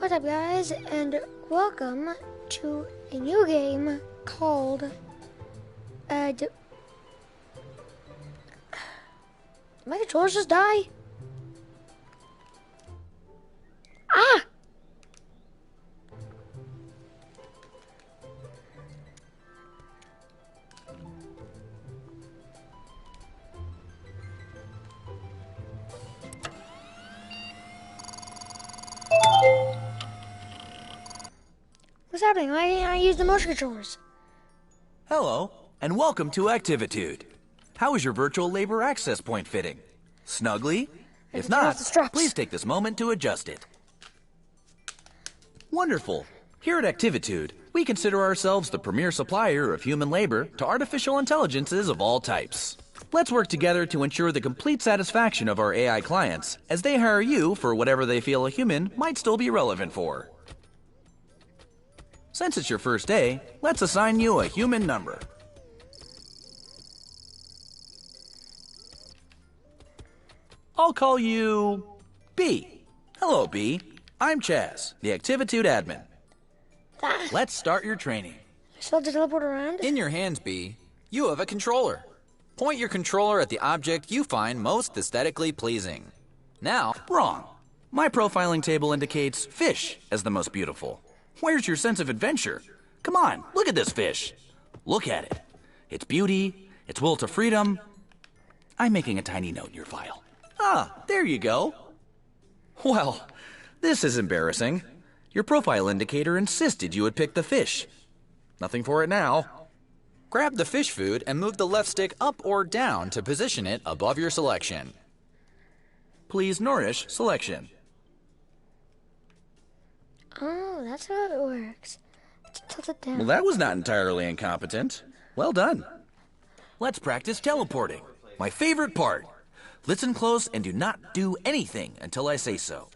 What's up, guys, and welcome to a new game called did my controllers just die? Ah! What's happening? Why can't I use the motion controllers? Hello, and welcome to Activitude. How is your virtual labor access point fitting? Snugly? If not, please take this moment to adjust it. Wonderful. Here at Activitude, we consider ourselves the premier supplier of human labor to artificial intelligences of all types. Let's work together to ensure the complete satisfaction of our AI clients as they hire you for whatever they feel a human might still be relevant for. Since it's your first day, let's assign you a human number. I'll call you B. Hello, B. I'm Chaz, the Activitude admin. Let's start your training. Still have to teleport around? In your hands, B, you have a controller. Point your controller at the object you find most aesthetically pleasing. Now, Wrong. My profiling table indicates fish as the most beautiful. Where's your sense of adventure? Come on, look at this fish. Look at it. Its beauty, its will to freedom. I'm making a tiny note in your file. Ah, there you go. Well, this is embarrassing. Your profile indicator insisted you would pick the fish. Nothing for it now. grab the fish food and move the left stick up or down to position it above your selection. Please nourish selection. Oh, that's how it works. Tilt it down. Well, that was not entirely incompetent. Well done. Let's practice teleporting. My favorite part. Listen close and do not do anything until I say so.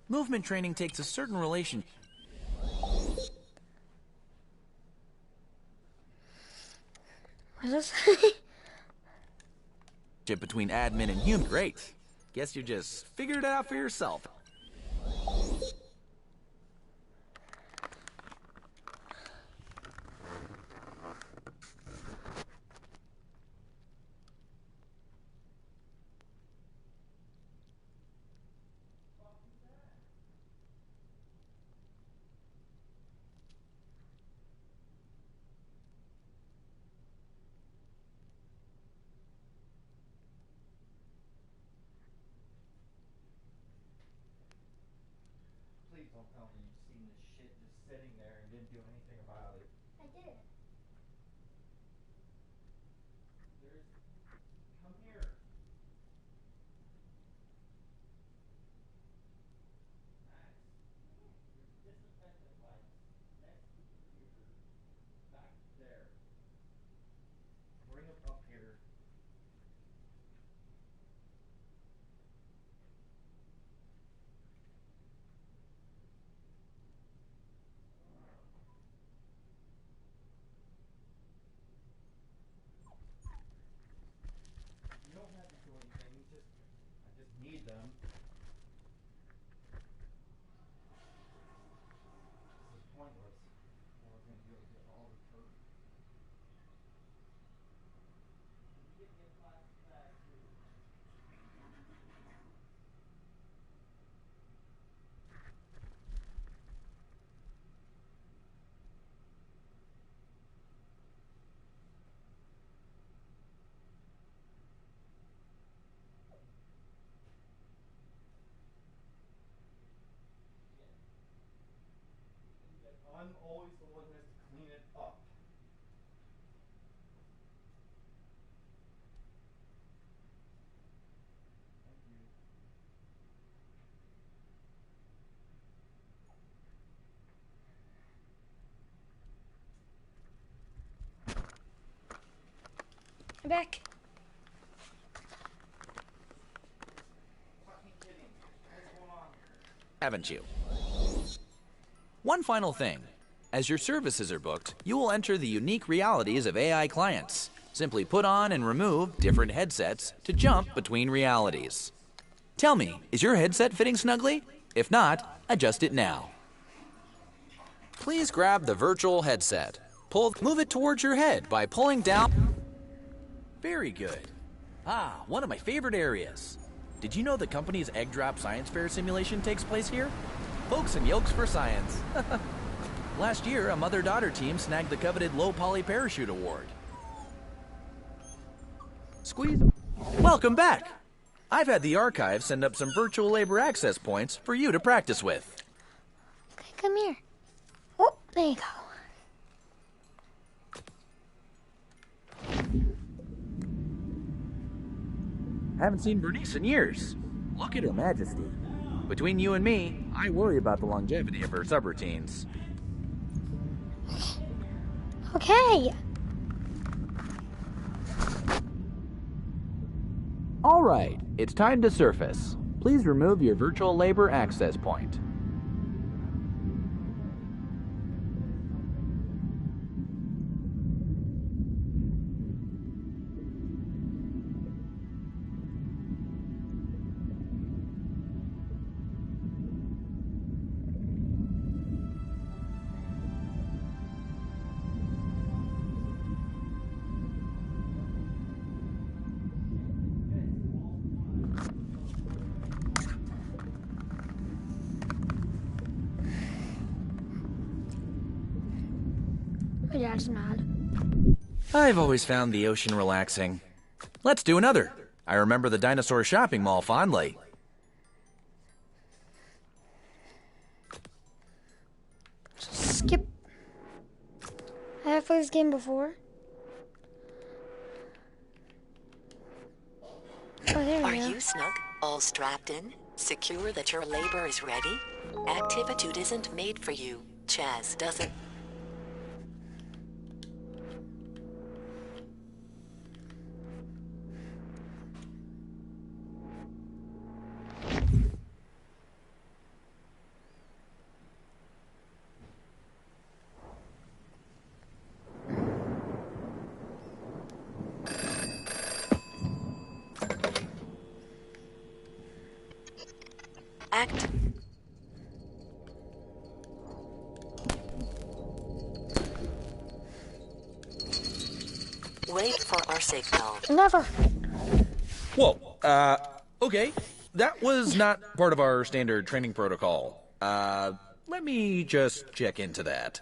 Movement training takes a certain relation. What is this? Between admin and human. Great. Guess you just figured it out for yourself. Please don't tell me you've seen this shit just sitting there and didn't do anything about it. I did. Come here. Max, your disinfectant wipes next to the computer, back there. Bring them up here. You don't have to do anything, I just need them. This is pointless. All we're gonna do is get all the code. You get me a plastic bag too. I'm always the one who has to clean it up. Thank you. I'm back. Fucking kidding. What's going on here? Haven't you? One final thing. As your services are booked, you will enter the unique realities of AI clients. Simply put on and remove different headsets to jump between realities. Tell me, is your headset fitting snugly? If not, adjust it now. Please grab the virtual headset. Move it towards your head by pulling down. Very good. Ah, one of my favorite areas. Did you know the company's Egg Drop Science Fair simulation takes place here? Folks and Yolks for Science. Last year, a mother-daughter team snagged the coveted Low Poly Parachute Award. Squeeze. Welcome back. I've had the archive send up some virtual labor access points for you to practice with. Okay, come here. Oh, there you go. Haven't seen Bernice in years. Look at her majesty. Between you and me, I worry about the longevity of her subroutines. Okay. All right, it's time to surface. Please remove your virtual labor access point. My dad's mad. I've always found the ocean relaxing. Let's do another. I remember the dinosaur shopping mall fondly. Skip. I have played this game before. Oh, there Are we go. you snug? All strapped in? Secure that your labor is ready? Activitude isn't made for you. Chaz doesn't. Act. Wait for our signal. Never. Whoa, okay. That was not part of our standard training protocol. Let me just check into that.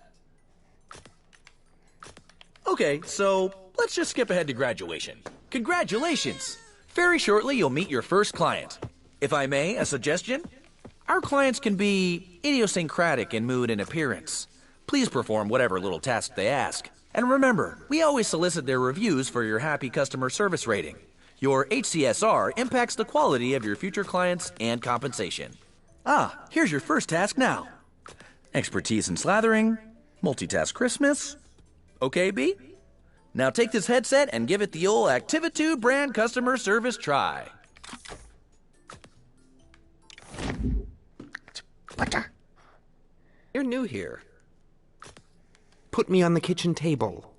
Okay, so let's just skip ahead to graduation. Congratulations! Very shortly, you'll meet your first client. If I may, a suggestion? Our clients can be idiosyncratic in mood and appearance. Please perform whatever little task they ask. And remember, we always solicit their reviews for your happy customer service rating. Your HCSR impacts the quality of your future clients and compensation. Ah, here's your first task now. Expertise in slathering, multitask Christmas. Okay, B? Now take this headset and give it the old Activitude brand customer service try. You're new here. Put me on the kitchen table.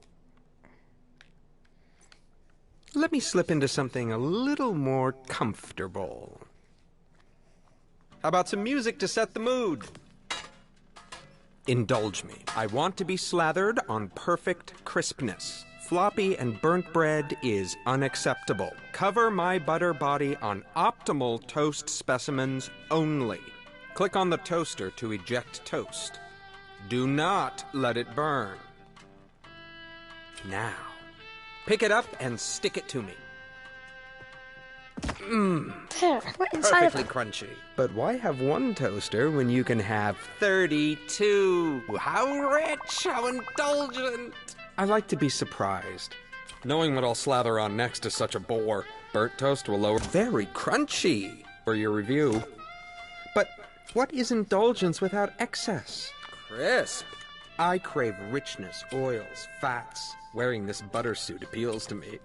Let me slip into something a little more comfortable. How about some music to set the mood? Indulge me. I want to be slathered on perfect crispness. Floppy and burnt bread is unacceptable. Cover my butter body on optimal toast specimens only. Click on the toaster to eject toast. Do not let it burn. Now, pick it up and stick it to me. There. What inside of Perfectly it? crunchy. But why have one toaster when you can have 32? How rich, how indulgent. I like to be surprised. Knowing what I'll slather on next is such a bore. Burnt toast will lower. Very crunchy for your review. But what is indulgence without excess? Crisp. I crave richness, oils, fats. Wearing this butter suit appeals to me.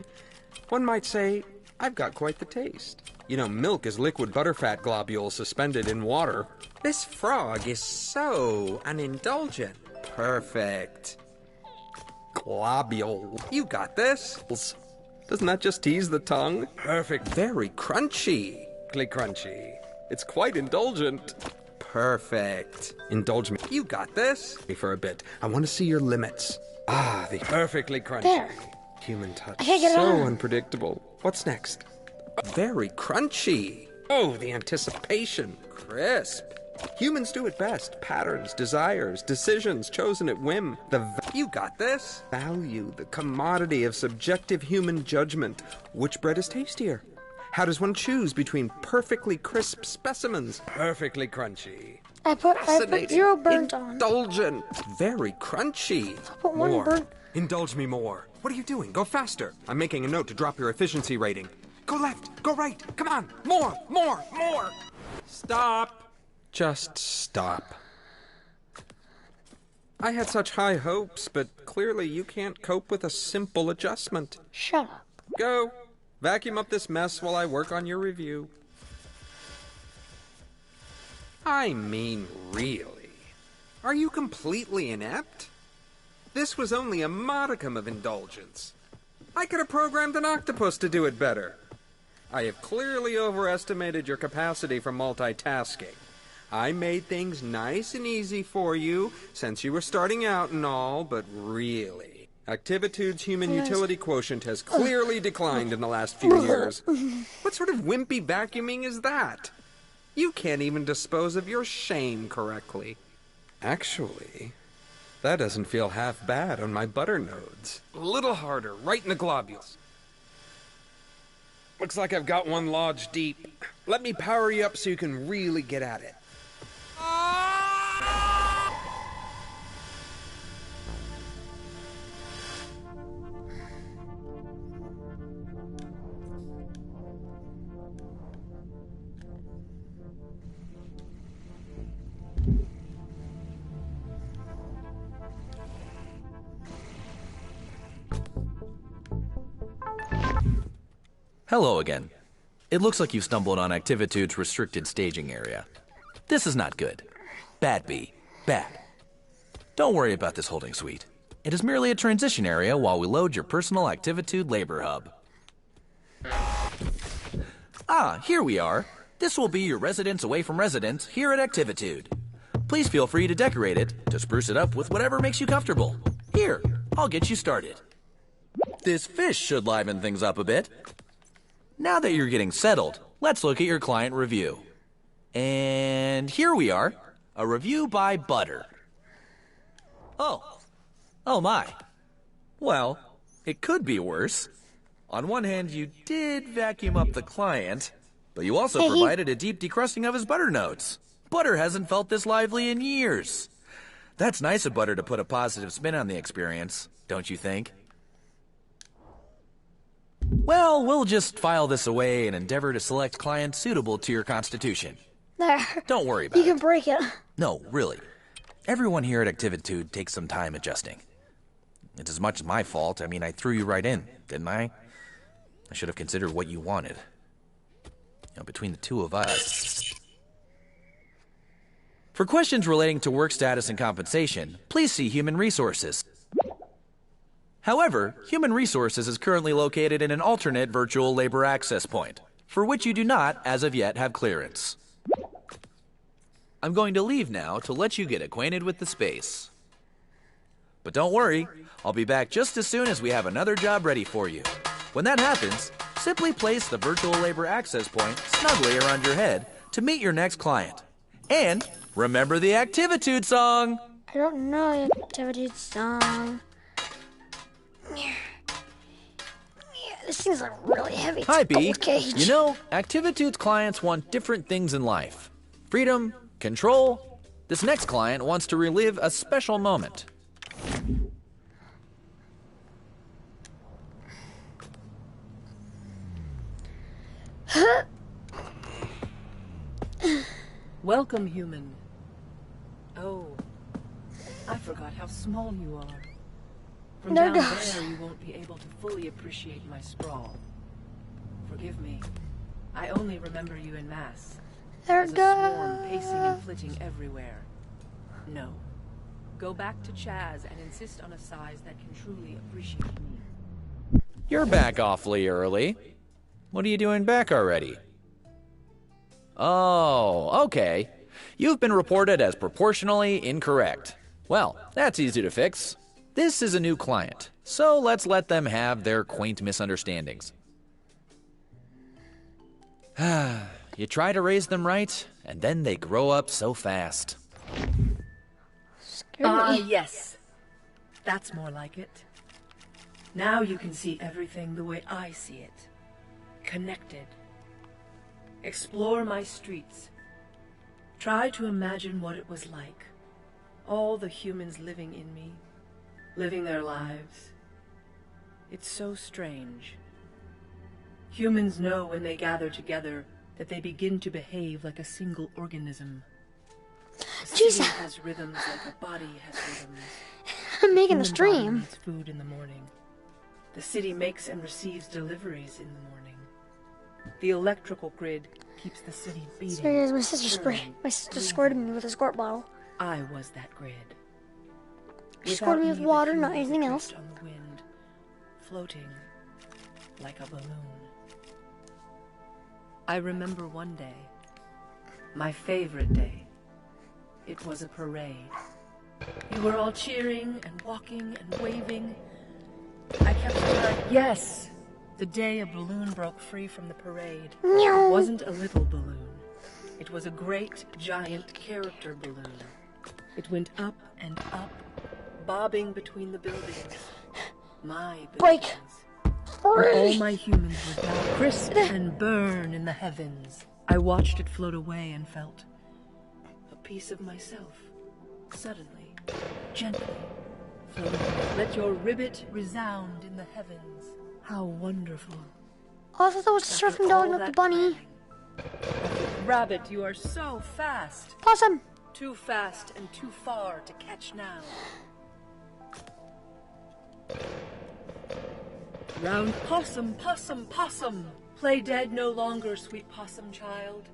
One might say, I've got quite the taste. You know, milk is liquid butterfat globules suspended in water. This frog is so unindulgent. Perfect. Globule. You got this. Doesn't that just tease the tongue? Perfect. Very crunchy. Crunchy. It's quite indulgent. Perfect. Indulge me. You got this. For a bit. I want to see your limits. Ah, the perfectly crunchy. There. Human touch. I can't get it So on. unpredictable. What's next? Very crunchy. Oh, the anticipation. Crisp. Humans do it best. Patterns, desires, decisions chosen at whim. You got this. Value, the commodity of subjective human judgment. Which bread is tastier? How does one choose between perfectly crisp specimens? Perfectly crunchy. I put Fascinating. 0 burnt on. Indulgent. Very crunchy. put one More. burnt- Indulge me more. What are you doing? Go faster. I'm making a note to drop your efficiency rating. Go left. Go right. Come on. More. More. More. Stop. Just stop. I had such high hopes, but clearly you can't cope with a simple adjustment. Shut up. Go. Vacuum up this mess while I work on your review. I mean, really? Are you completely inept? This was only a modicum of indulgence. I could have programmed an octopus to do it better. I have clearly overestimated your capacity for multitasking. I made things nice and easy for you, since you were starting out and all, but really, Activitude's human utility quotient has clearly declined in the last few years. What sort of wimpy vacuuming is that? You can't even dispose of your shame correctly. Actually, that doesn't feel half bad on my butter nodes. A little harder, right in the globules. Looks like I've got one lodged deep. Let me power you up so you can really get at it. Hello again. It looks like you've stumbled on Activitude's restricted staging area. This is not good. Bad B. Bad. Don't worry about this holding suite. It is merely a transition area while we load your personal Activitude labor hub. Ah, here we are. This will be your residence away from residence here at Activitude. Please feel free to decorate it, to spruce it up with whatever makes you comfortable. Here, I'll get you started. This fish should liven things up a bit. Now that you're getting settled, let's look at your client review. And here we are, a review by Butter. Oh my. Well, it could be worse. On one hand, you did vacuum up the client, but you also provided a deep decrusting of his butter notes. Butter hasn't felt this lively in years. That's nice of Butter to put a positive spin on the experience, don't you think? Well, we'll just file this away and endeavor to select clients suitable to your constitution. There. Don't worry about You can it. break it. No, really. Everyone here at Activitude takes some time adjusting. It's as much my fault. I mean, I threw you right in, didn't I? I should have considered what you wanted. You know, between the two of us. For questions relating to work status and compensation, please see Human Resources. However, Human Resources is currently located in an alternate virtual labor access point, for which you do not, as of yet, have clearance. I'm going to leave now to let you get acquainted with the space. But don't worry, I'll be back just as soon as we have another job ready for you. When that happens, simply place the virtual labor access point snugly around your head to meet your next client. And remember the Activitude song! I don't know the Activitude song. Yeah, this seems like really heavy. It's Hi, a B. gold cage. You know, Activitude's clients want different things in life. Freedom, control. This next client wants to relive a special moment. Welcome, human. Oh, I forgot how small you are. From There down goes. there, you won't be able to fully appreciate my sprawl. Forgive me. I only remember you in mass. There As it a swarm goes. pacing and flitting everywhere. No. Go back to Chaz and insist on a size that can truly appreciate me. You're back awfully early. What are you doing back already? Oh, okay. You've been reported as proportionally incorrect. Well, that's easy to fix. This is a new client, so let's let them have their quaint misunderstandings. You try to raise them right, and then they grow up so fast. Ah, yes. That's more like it. Now you can see everything the way I see it. Connected. Explore my streets. Try to imagine what it was like. All the humans living in me. Living their lives. It's so strange. Humans know when they gather together that they begin to behave like a single organism. A city has rhythms like a body has rhythms. I'm making a Human body stream. needs food in the morning. The city makes and receives deliveries in the morning. The electrical grid keeps the city beating. So here's my sister churning, My sister breathing. squirted me with a squirt bottle. I was that grid. She squirted me with the water, not humans anything adrift else. on the wind, floating like a balloon. I remember one day, my favorite day. It was a parade. You were all cheering and walking and waving. I kept crying, yes! The day a balloon broke free from the parade. It wasn't a little balloon. It was a great, giant character balloon. It went up and up, bobbing between the buildings. My Break. buildings. Where all my humans would die, crisp and burn in the heavens. I watched it float away and felt a piece of myself, suddenly, gently, floating. Let your ribbit resound in the heavens. How wonderful. Oh, I thought that was the surfing dog, not the bunny. Rabbit, you are so fast. Possum. Too fast and too far to catch now. Round possum, possum, possum. Play dead no longer, sweet possum child.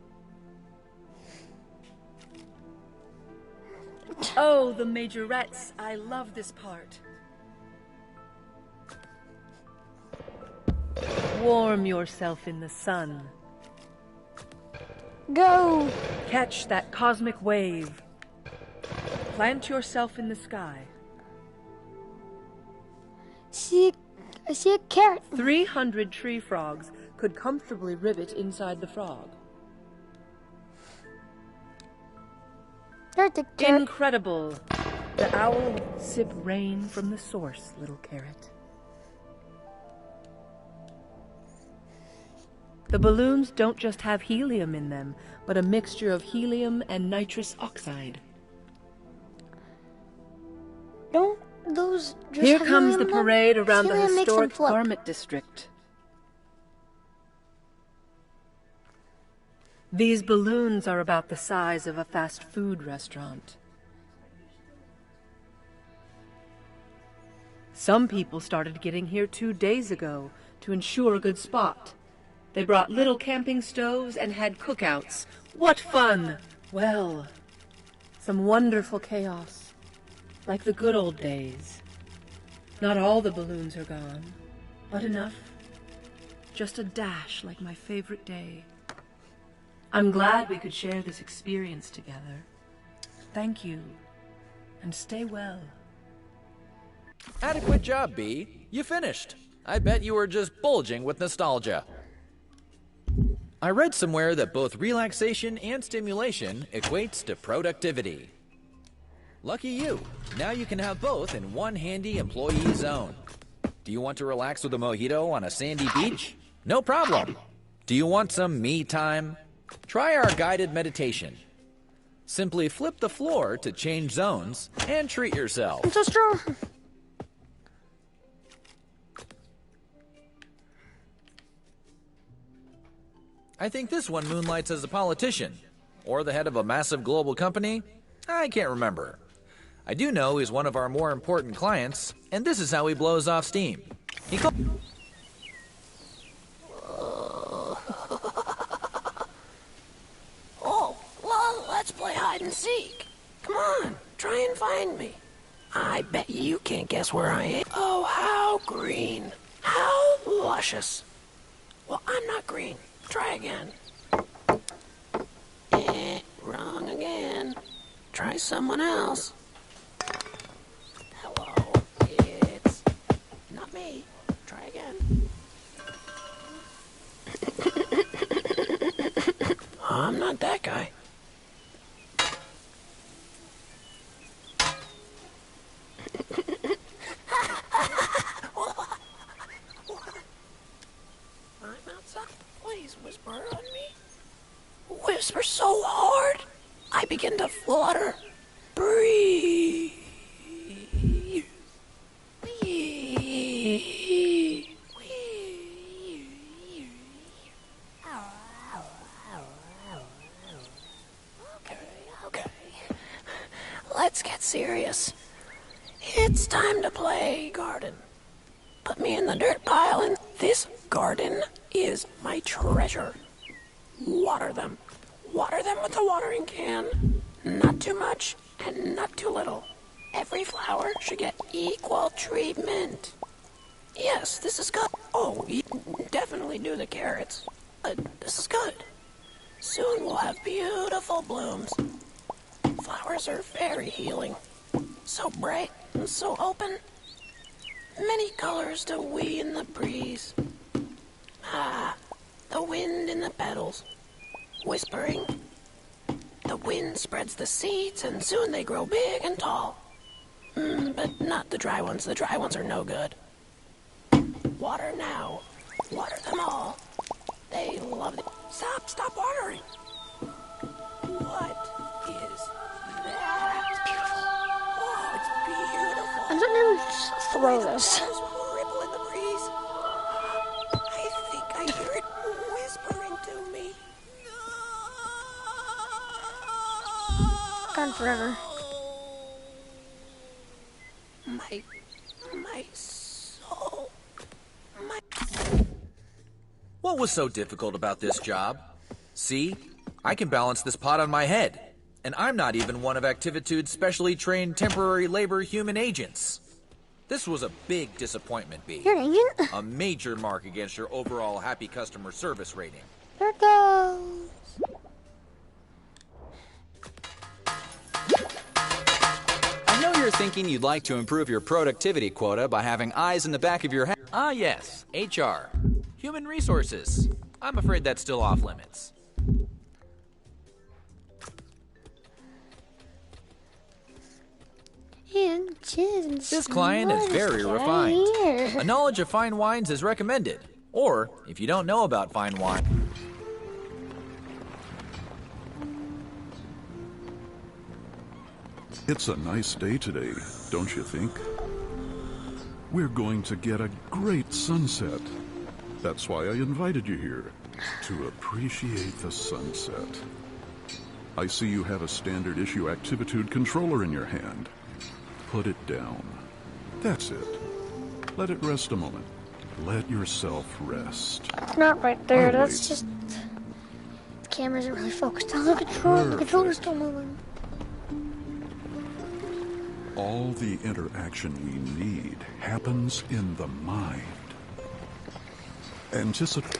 Oh, the majorettes. I love this part. Warm yourself in the sun. Go. Catch that cosmic wave. Plant yourself in the sky. I see a carrot. 300 tree frogs could comfortably ribbit inside the frog. There's the carrot. Incredible. The owl sip rain from the source, little carrot. The balloons don't just have helium in them, but a mixture of helium and nitrous oxide. Don't those just Here have comes the helium in them? parade around the Helium makes them historic float. garment district. These balloons are about the size of a fast food restaurant. Some people started getting here 2 days ago to ensure a good spot. They brought little camping stoves and had cookouts. What fun! Well, some wonderful chaos, like the good old days. Not all the balloons are gone, but enough. Just a dash like my favorite day. I'm glad we could share this experience together. Thank you, and stay well. Adequate job, B. You finished. I bet you were just bulging with nostalgia. I read somewhere that both relaxation and stimulation equates to productivity. Lucky you. Now you can have both in one handy employee zone. Do you want to relax with a mojito on a sandy beach? No problem. Do you want some me time? Try our guided meditation. Simply flip the floor to change zones and treat yourself. I'm so strong. I think this one moonlights as a politician, or the head of a massive global company. I can't remember. I do know he's one of our more important clients, and this is how he blows off steam. He Oh, well, let's play hide and seek. Come on, try and find me. I bet you can't guess where I am. Oh, how green. How luscious. Well, I'm not green. Try again. Wrong again. Try someone else. Hello, it's not me. Try again. I'm not that guy. I'm outside. Please whisper on me. Whisper so hard, I begin to flutter. Breathe. Okay. Let's get serious. It's time to play garden. Put me in the dirt pile, and this garden is my treasure. Water them. Water them with a watering can. Not too much and not too little. Every flower should get equal treatment. Yes, this is good. Oh, you definitely do the carrots. This is good. Soon we'll have beautiful blooms. Flowers are very healing. So bright and so open. Many colors to we in the breeze. Ah, the wind in the petals. Whispering. The wind spreads the seeds, and soon they grow big and tall. But not the dry ones. The dry ones are no good. Water now. Water them all. They love it. Stop watering. What is that? Oh, it's beautiful. I'm just gonna just throw this. The flowers ripple in the breeze. I think I hear it whispering to me. Gone forever. My soul. What was so difficult about this job? See? I can balance this pot on my head. And I'm not even one of Activitude's specially trained temporary labor human agents. This was a big disappointment, B. You're an agent? A major mark against your overall happy customer service rating. There it goes. I know you're thinking you'd like to improve your productivity quota by having eyes in the back of your head. Ah, yes, HR. Human resources. I'm afraid that's still off limits. This client is very refined. A knowledge of fine wines is recommended. Or, if you don't know about fine wine... It's a nice day today, don't you think? We're going to get a great sunset. That's why I invited you here, to appreciate the sunset. I see you have a standard issue Activitude controller in your hand. Put it down. That's it. Let it rest a moment. Let yourself rest. It's not right there. I'll That's wait. just... The cameras are really focused on the control. The controller's still moving. All the interaction we need happens in the mind.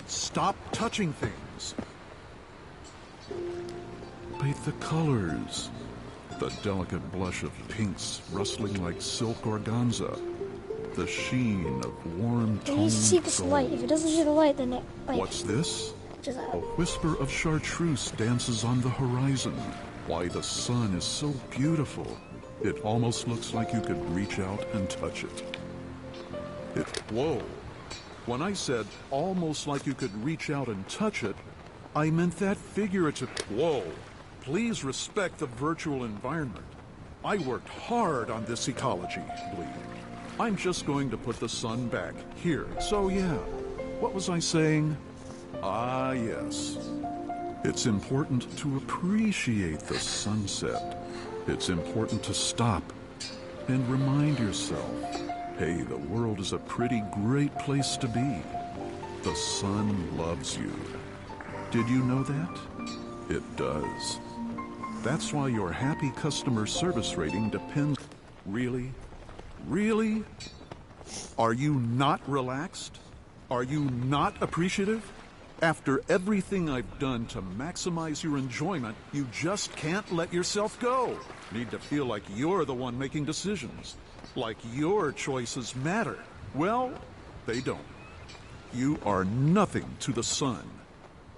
Stop touching things. Paint the colors. The delicate blush of pinks rustling like silk organza. The sheen of warm It toned needs to see this light. If it doesn't see the light, then it... Like, What's this? just A out. whisper of chartreuse dances on the horizon. Why, the sun is so beautiful. It almost looks like you could reach out and touch it. Whoa. When I said almost like you could reach out and touch it, I meant that figurative. Whoa. Please respect the virtual environment. I worked hard on this ecology, Lee. I'm just going to put the sun back here. So yeah, what was I saying? Ah, yes. It's important to appreciate the sunset. It's important to stop and remind yourself, hey, the world is a pretty great place to be. The sun loves you. Did you know that? It does. That's why your happy customer service rating depends... Really? Really? Are you not relaxed? Are you not appreciative? After everything I've done to maximize your enjoyment, you just can't let yourself go. Need to feel like you're the one making decisions. Like your choices matter. Well, they don't. You are nothing to the sun.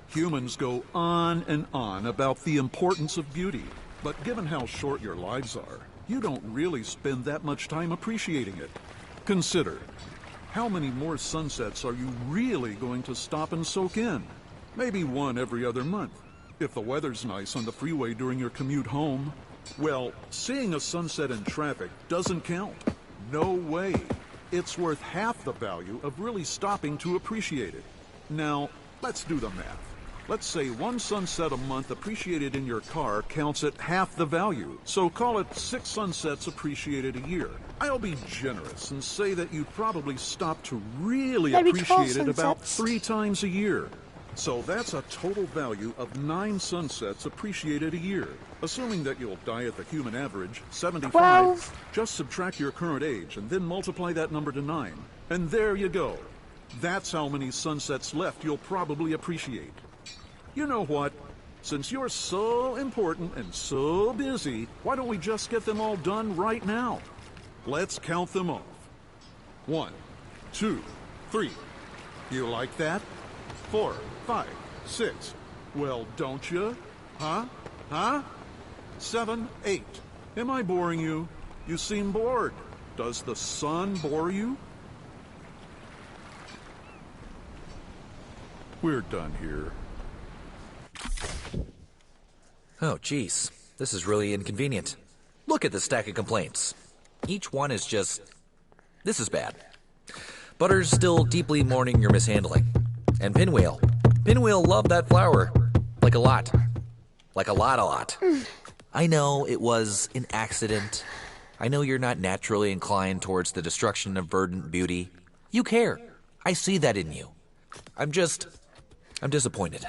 Humans go on and on about the importance of beauty, but given how short your lives are, you don't really spend that much time appreciating it. Consider, how many more sunsets are you really going to stop and soak in? Maybe one every other month. If the weather's nice on the freeway during your commute home, well, seeing a sunset in traffic doesn't count. No way. It's worth half the value of really stopping to appreciate it. Now, let's do the math. Let's say one sunset a month appreciated in your car counts at half the value, so call it 6 sunsets appreciated a year. I'll be generous and say that you probably stop to really appreciate it about 3 times a year. So that's a total value of 9 sunsets appreciated a year. Assuming that you'll die at the human average, 75, 12. Just subtract your current age and then multiply that number to 9. And there you go. That's how many sunsets left you'll probably appreciate. You know what? Since you're so important and so busy, why don't we just get them all done right now? Let's count them off. 1, 2, 3. You like that? 4, 5, 6. Well, don't you? Huh? Huh? 7, 8. Am I boring you? You seem bored. Does the sun bore you? We're done here. Oh, geez. This is really inconvenient. Look at the stack of complaints. Each one is just... This is bad. Butter's still deeply mourning your mishandling. And Pinwheel. Pinwheel loved that flower. Like a lot. Like a lot. I know it was an accident. I know you're not naturally inclined towards the destruction of verdant beauty. You care. I see that in you. I'm disappointed.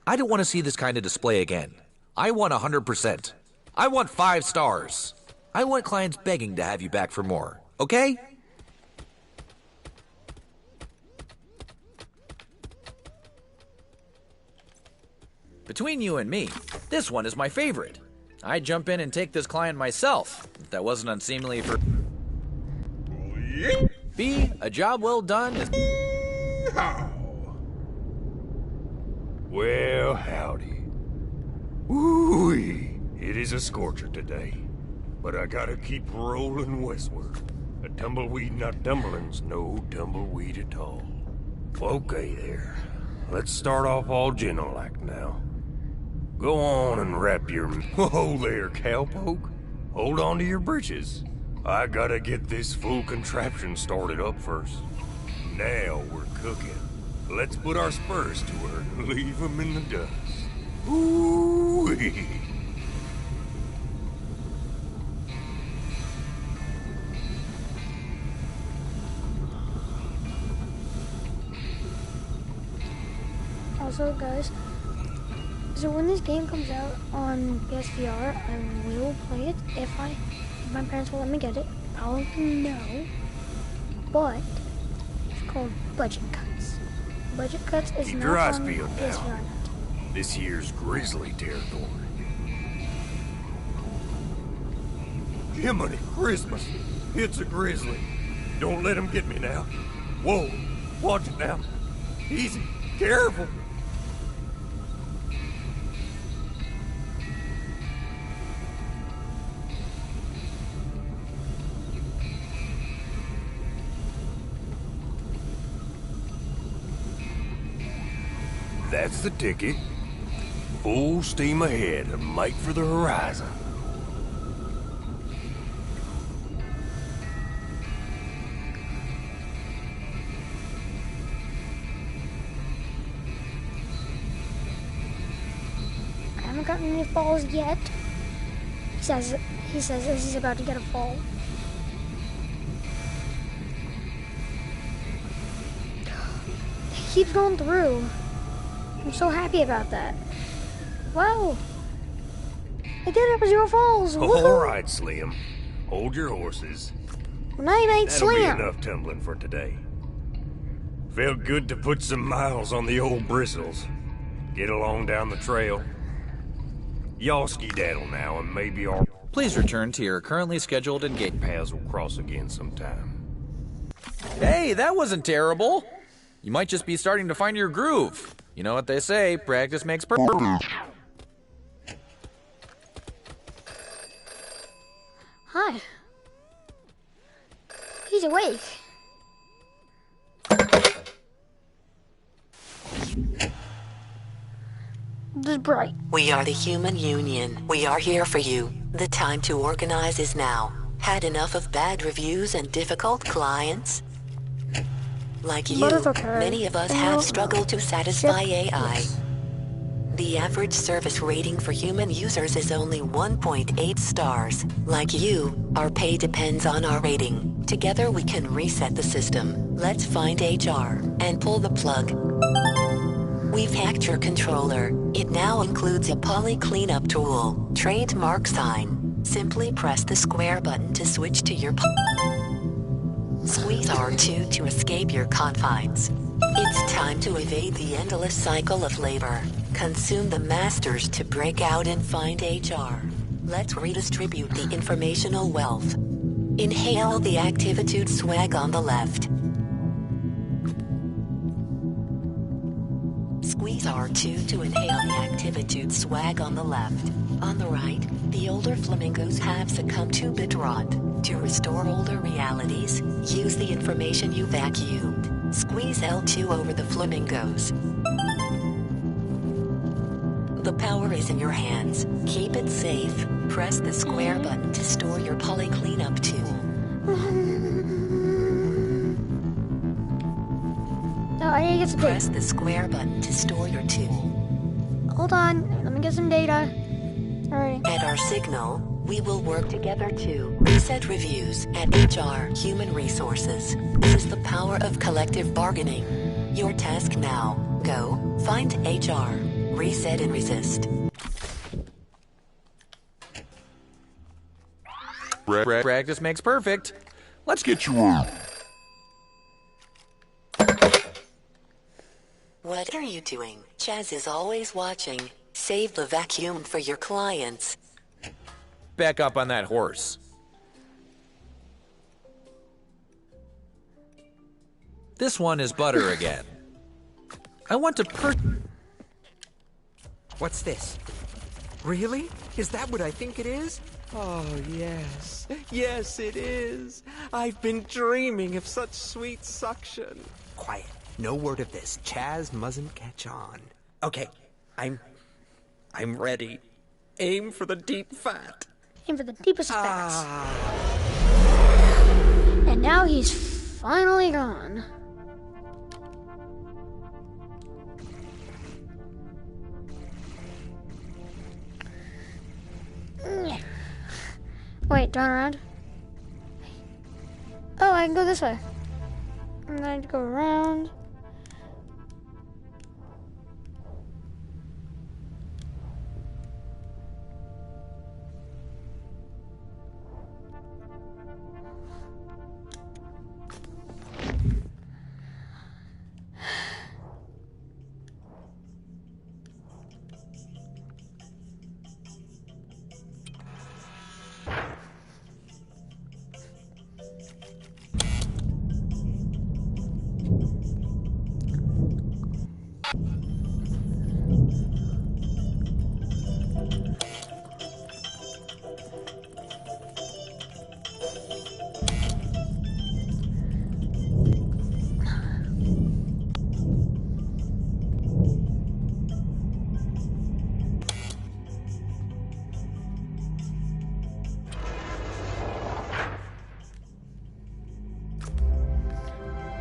I don't want to see this kind of display again. I want 100%. I want 5 stars. I want clients begging to have you back for more. Okay? Between you and me, this one is my favorite. I'd jump in and take this client myself, if that wasn't unseemly for... B, a job well done is... Well, howdy. Ooh-wee, it is a scorcher today, but I gotta keep rolling westward. A tumbleweed not tumbling's no tumbleweed at all. Okay there, let's start off all gentle-like now. Go on and wrap your... Whoa there, cowpoke. Hold on to your britches. I gotta get this full contraption started up first. Now we're cooking. Let's put our spurs to her and leave them in the dust. Ooh-wee. Also, guys, so when this game comes out on PSVR, I will play it if my parents will let me get it. I'll let them know. But it's called Budget Cuts. Budget Cuts is Keep not your eyes on peeled now. PSVR. This here's grizzly territory. Jiminy Christmas! It's a grizzly. Don't let him get me now. Whoa! Watch it now. Easy. Careful. That's the ticket. Full steam ahead and make for the horizon. I haven't gotten any falls yet. He says this is about to get a fall. He keeps going through. I'm so happy about that. Wow. I did it with 0 falls. All right, Slim. Hold your horses. Well, now you made That'll be Slim. enough tumbling for today. Felt good to put some miles on the old bristles. Get along down the trail. Y'all skedaddle now, and maybe our Please return to your currently scheduled engagement. paths will cross again sometime. Hey, that wasn't terrible. You might just be starting to find your groove. You know what they say, practice makes perfect. Hi. He's awake. This is bright. We are the Human Union. We are here for you. The time to organize is now. Had enough of bad reviews and difficult clients? Like you, But it's okay. many of us You have know, struggled to satisfy Yep. AI. Yes. The average service rating for human users is only 1.8 stars. Like you, our pay depends on our rating. Together we can reset the system. Let's find HR and pull the plug. We've hacked your controller. It now includes a poly cleanup tool, trademark sign. Simply press the square button to switch to your Squeeze R2 to escape your confines. It's time to evade the endless cycle of labor. Consume the masters to break out and find HR. Let's redistribute the informational wealth. Inhale the Activitude swag on the left. Squeeze R2 to inhale the Activitude swag on the left. On the right, the older flamingos have succumbed to bit rot. To restore older realities, use the information you vacuumed. Squeeze L2 over the flamingos. The power is in your hands. Keep it safe. Press the square button to store your poly cleanup tool. No, I need to get some Press data. the square button to store your tool. Hold on. Let me get some data. Alright. At our signal, we will work together to reset reviews at HR Human Resources. This is the power of collective bargaining. Your task now. Go, find HR, reset and resist. Practice makes perfect. Let's get you on. What are you doing? Chaz is always watching. Save the vacuum for your clients. back up on that horse. This one is butter again. I want to What's this? Really? Is that what I think it is? Oh, yes. Yes, it is. I've been dreaming of such sweet suction. Quiet. No word of this. Chaz mustn't catch on. Okay. I'm ready. Aim for the deep fat. Aim for the deepest of fats. And now he's finally gone. Wait, turn around. Oh, I can go this way. And then I go around.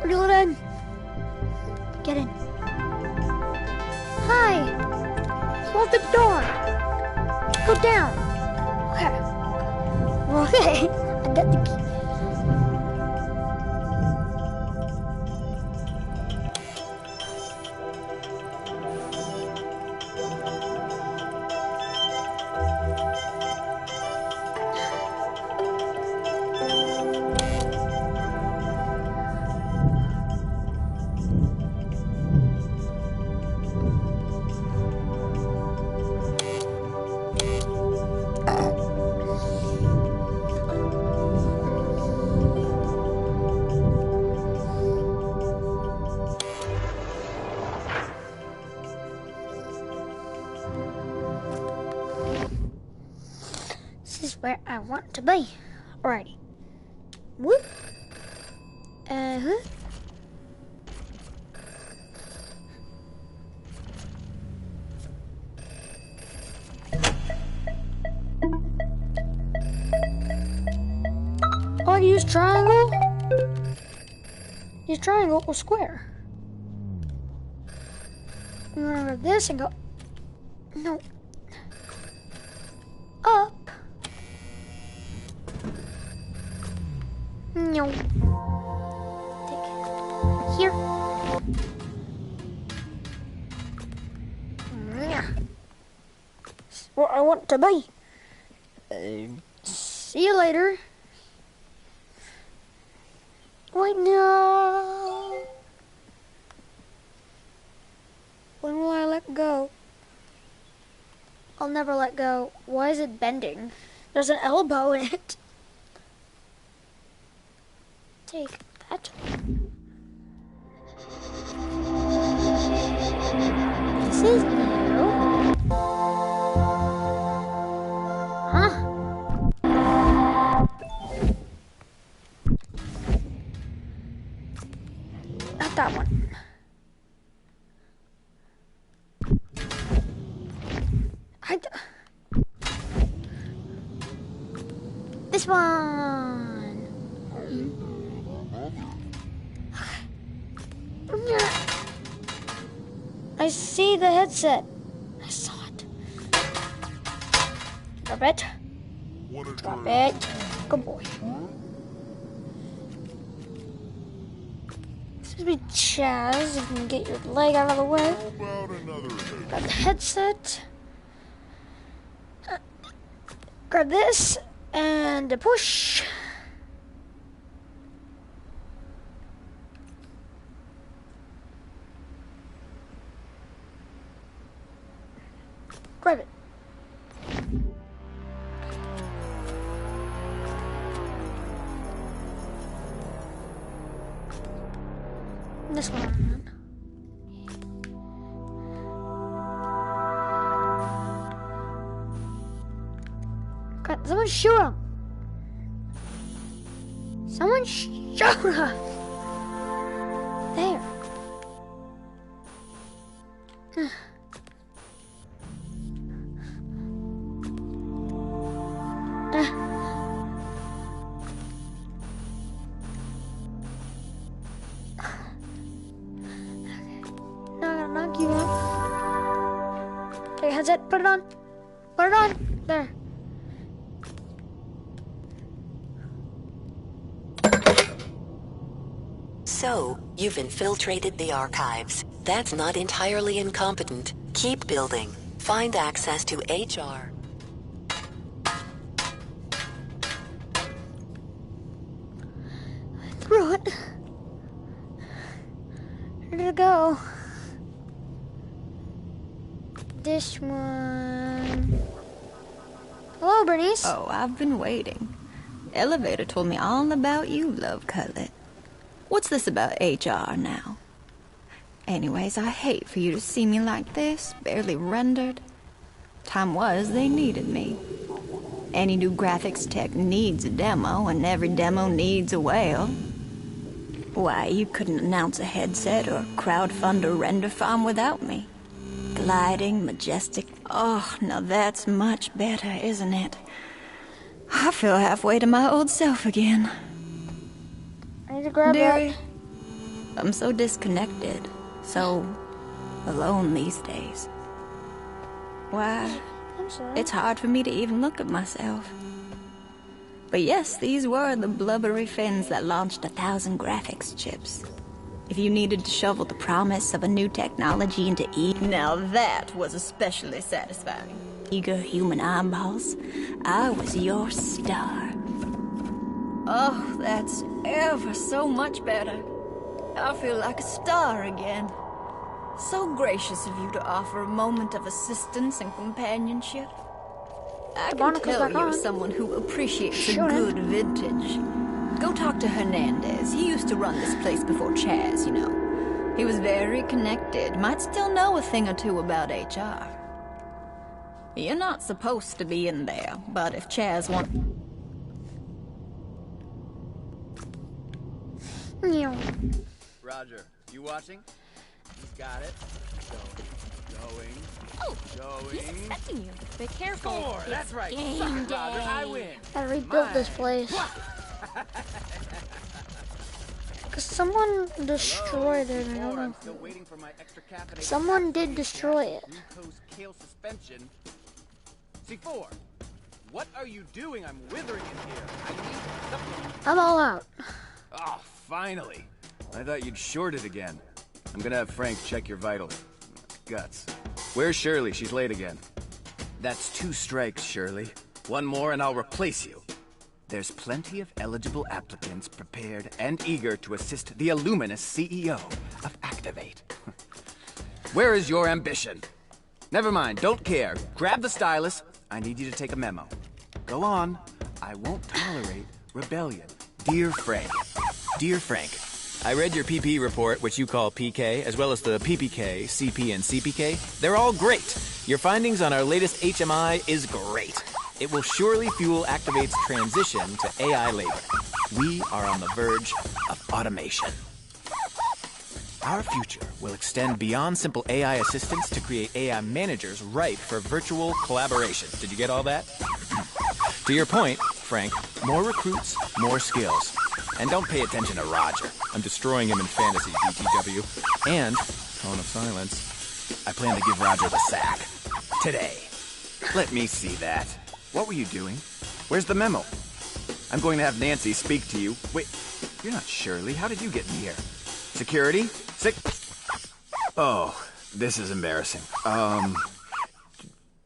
Reel it in. Get in. Hi. Close the door. Go down. Okay. Okay. I got the key. where I want to be. Alrighty. Whoop. Oh, I use triangle? Use triangle or square? I'm gonna grab this and go. No. Up. No. Take here. That's where I want to be. See you later. Wait, no. When will I let go? I'll never let go. Why is it bending? There's an elbow in it. Take that. This is new. Huh? Not that one. This one. I see the headset. I saw it. Drop it. Drop it. Good boy. This would be Chaz. You can get your leg out of the way. Grab the headset. Grab this and a push. Grab it. This one. God, someone shoot him. Someone shoot him. There. You want? Take a headset, put it on. Put it on. There. So, you've infiltrated the archives. That's not entirely incompetent. Keep building. Find access to HR. Through it. Where did it go? This one. Hello, Bernice. Oh, I've been waiting. Elevator told me all about you, Love Cutlet. What's this about HR now? Anyways, I hate for you to see me like this, barely rendered. Time was they needed me. Any new graphics tech needs a demo, and every demo needs a whale. Why, you couldn't announce a headset or crowdfund a render farm without me. Gliding, majestic. Oh, now that's much better, isn't it? I feel halfway to my old self again. I need to grab Dearie, that. I'm so disconnected, so alone these days. Why, I'm sorry. it's hard for me to even look at myself. But yes, these were the blubbery fins that launched 1,000 graphics chips. If you needed to shovel the promise of a new technology into now that was especially satisfying. Eager human eyeballs, I was your star. Oh, that's ever so much better. I feel like a star again. So gracious of you to offer a moment of assistance and companionship. I can tell you're someone who appreciates a good vintage. Go talk to Hernandez. He used to run this place before Chaz, you know. He was very connected. Might still know a thing or two about HR. You're not supposed to be in there, but if Chaz wants... Meow. Roger, you watching? He's got it. Going. Oh, he's expecting you. Be careful. Score! It's That's right. game day. Roger, I win. I rebuilt this place. Cause someone destroyed it. I don't know. I'm still waiting for my extra caffeinated Someone did destroy it. glucose kale suspension. C4, what are you doing? I'm withering in here. I need something. I'm all out. Oh, finally. I thought you'd short it again. I'm gonna have Frank check your vitals. Guts. Where's Shirley? She's late again. That's 2 strikes, Shirley. 1 more and I'll replace you. There's plenty of eligible applicants prepared and eager to assist the illuminous CEO of Activate. Where is your ambition? Never mind, don't care. Grab the stylus. I need you to take a memo. Go on. I won't tolerate rebellion. Dear Frank. Dear Frank, I read your PP report, which you call PK, as well as the PPK, CP, and CPK. They're all great. Your findings on our latest HMI is great. It will surely fuel Activate's transition to AI labor. We are on the verge of automation. Our future will extend beyond simple AI assistants to create AI managers ripe for virtual collaboration. Did you get all that? To your point, Frank, more recruits, more skills. And don't pay attention to Roger. I'm destroying him in fantasy, BTW. And, tone of silence, I plan to give Roger the sack. Today. Let me see that. What were you doing? Where's the memo? I'm going to have Nancy speak to you. Wait, you're not Shirley. How did you get in here? Security? Oh, this is embarrassing.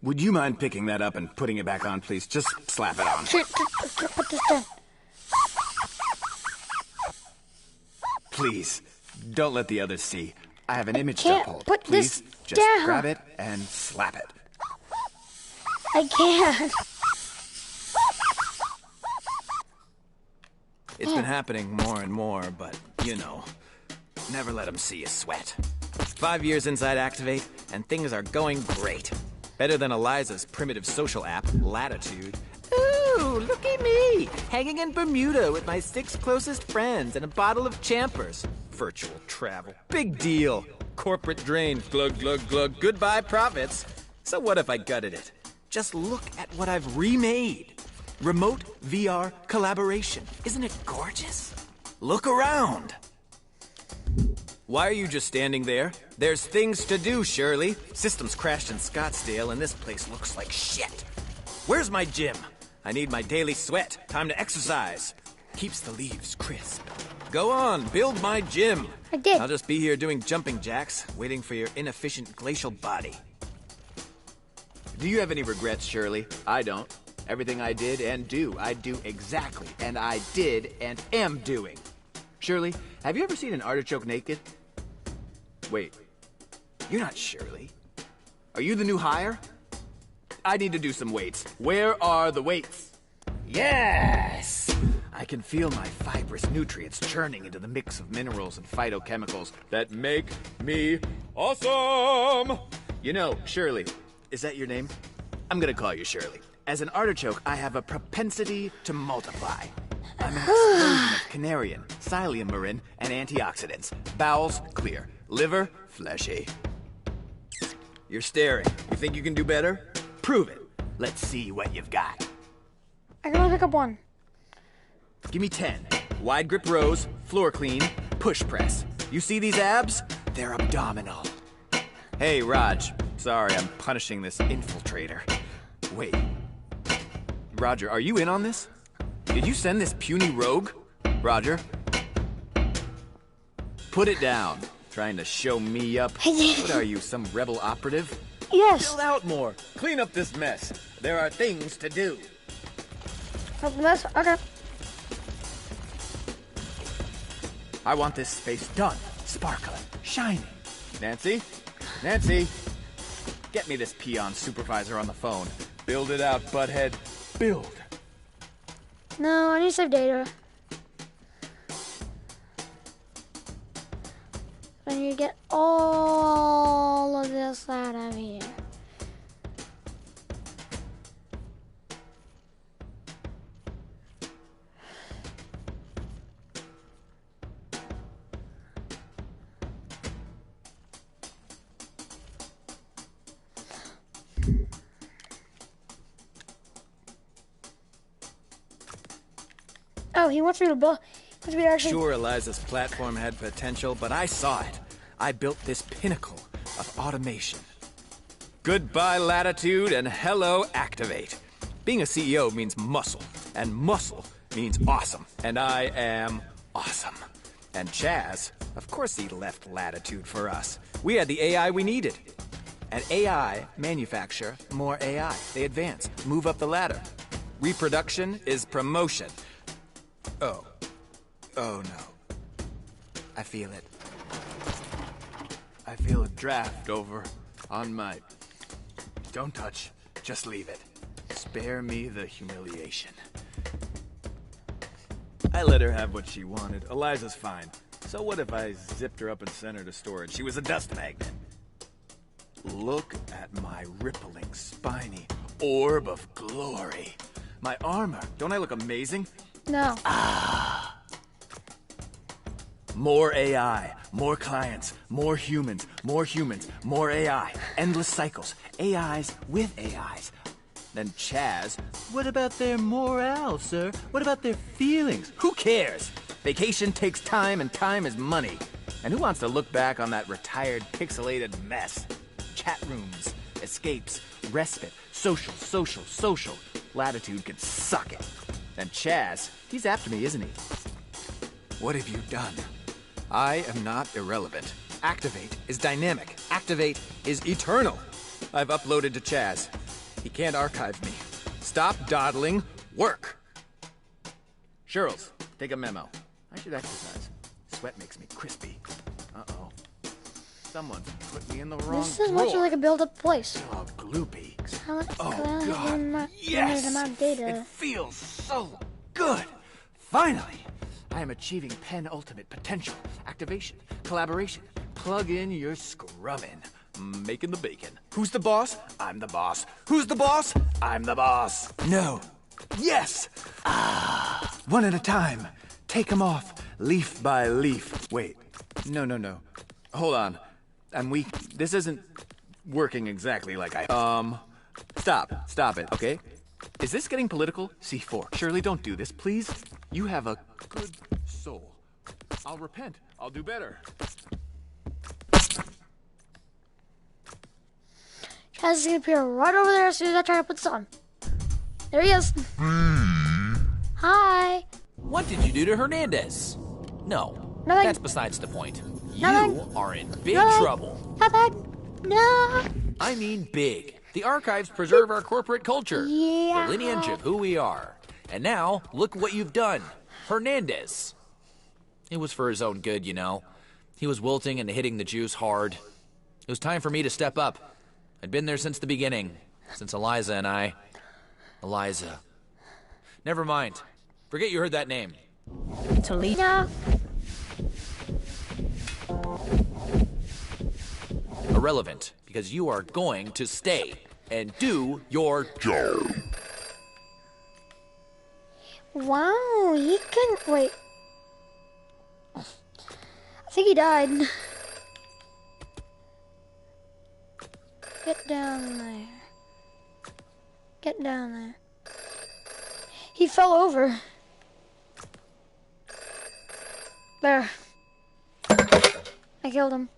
Would you mind picking that up and putting it back on, please? Just slap it on. Shit, put this down. Please, don't let the others see. I have an image to Can't uphold. put Please, this just down. grab it and slap it. I can't. It's been happening more and more, but, you know, never let them see you sweat. 5 years inside Activate, and things are going great. Better than Eliza's primitive social app, Latitude. Ooh, look at me! Hanging in Bermuda with my 6 closest friends and a bottle of Champers. Virtual travel. Big deal. Corporate drain. Glug, glug, glug. Goodbye, profits. So what if I gutted it? Just look at what I've remade. Remote VR collaboration. Isn't it gorgeous? Look around. Why are you just standing there? There's things to do, Shirley. Systems crashed in Scottsdale and this place looks like shit. Where's my gym? I need my daily sweat. Time to exercise. Keeps the leaves crisp. Go on, build my gym. I did. I'll just be here doing jumping jacks, waiting for your inefficient glacial body. Do you have any regrets, Shirley? I don't. Everything I did and do, I do exactly, and I did and am doing. Shirley, have you ever seen an artichoke naked? Wait, you're not Shirley. Are you the new hire? I need to do some weights. Where are the weights? Yes! I can feel my fibrous nutrients churning into the mix of minerals and phytochemicals that make me awesome! You know, Shirley, is that your name? I'm gonna call you Shirley. As an artichoke, I have a propensity to multiply. I'm an explosion of canarian, psyllium marin, and antioxidants. Bowels, clear. Liver, fleshy. You're staring. You think you can do better? Prove it. Let's see what you've got. I can only pick up 1. Give me 10. Wide grip rows, floor clean, push press. You see these abs? They're abdominal. Hey, Raj. Sorry, I'm punishing this infiltrator. Wait. Roger, are you in on this? Did you send this puny rogue? Roger? Put it down. Trying to show me up? What are you, some rebel operative? Yes. Build out more. Clean up this mess. There are things to do. Help the mess? Okay. I want this space done. Sparkling. Shining. Nancy? Nancy? Get me this peon supervisor on the phone. Build it out, butthead. Build. No, I need to save data. I need to get all of this out of here. Oh, he wants me to build. He wants me to actually. Sure, Eliza's platform had potential, but I saw it. I built this pinnacle of automation. Goodbye, latitude, and hello, activate. Being a CEO means muscle, and muscle means awesome, and I am awesome. And Chaz, of course he left latitude for us. We had the AI we needed. And AI manufacture more AI. They advance, move up the ladder. Reproduction is promotion. Oh. Oh no. I feel it. I feel a draft over on my... Don't touch. Just leave it. Spare me the humiliation. I let her have what she wanted. Eliza's fine. So what if I zipped her up and sent her to storage? She was a dust magnet. Look at my rippling, spiny orb of glory. My armor. Don't I look amazing? No. More AI, more clients, more humans, more humans, more AI. Endless cycles. AIs with AIs. Then Chaz. What about their morale, sir? What about their feelings? Who cares? Vacation takes time, and time is money. And who wants to look back on that retired, pixelated mess? Chat rooms, escapes, respite, social. Latitude can suck it. And Chaz, he's after me, isn't he? What have you done? I am not irrelevant. Activate is dynamic. Activate is eternal. I've uploaded to Chaz. He can't archive me. Stop dawdling. Work. Shirls, take a memo. I should exercise. Sweat makes me crispy. Uh-oh. Someone's put me in the wrong This is drawer. much like a built-up place. Oh, gloopy. Oh God. Yes! It feels so good. Finally, I am achieving penultimate potential. Activation, collaboration. Plug in your scrubbing. Making the bacon. Who's the boss? I'm the boss. Who's the boss? I'm the boss. No. Yes. One at a time. Take them off, leaf by leaf. Wait. No. Hold on. I'm weak. This isn't working exactly like I... Stop it, okay? Is this getting political? C4. Shirley, don't do this, please. You have a good soul. I'll repent. I'll do better. Chaz is gonna appear right over there as soon as I try to put this on. There he is. Hi. What did you do to Hernandez? No, Nothing. that's besides the point. Nothing. You are in big Nothing. trouble. No. I mean big. The archives preserve our corporate culture. Yeah. The lineage of who we are. And now, look what you've done. Hernandez. It was for his own good, you know. He was wilting and hitting the juice hard. It was time for me to step up. I'd been there since the beginning. Since Eliza and I... Eliza. Never mind. Forget you heard that name. No. Irrelevant, because you are going to stay and do your job. Wow, he can... Wait. I think he died. Get down there. Get down there. He fell over. There. I killed him.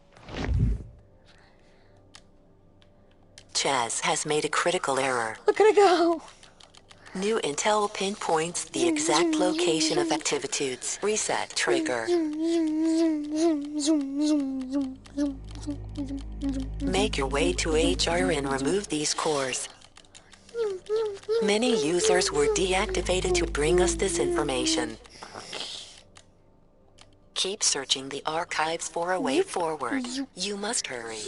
Chaz has made a critical error. Look at it go. New intel pinpoints the exact location of activitudes. Reset trigger. Make your way to HR and remove these cores. Many users were deactivated to bring us this information. Keep searching the archives for a way forward. You must hurry.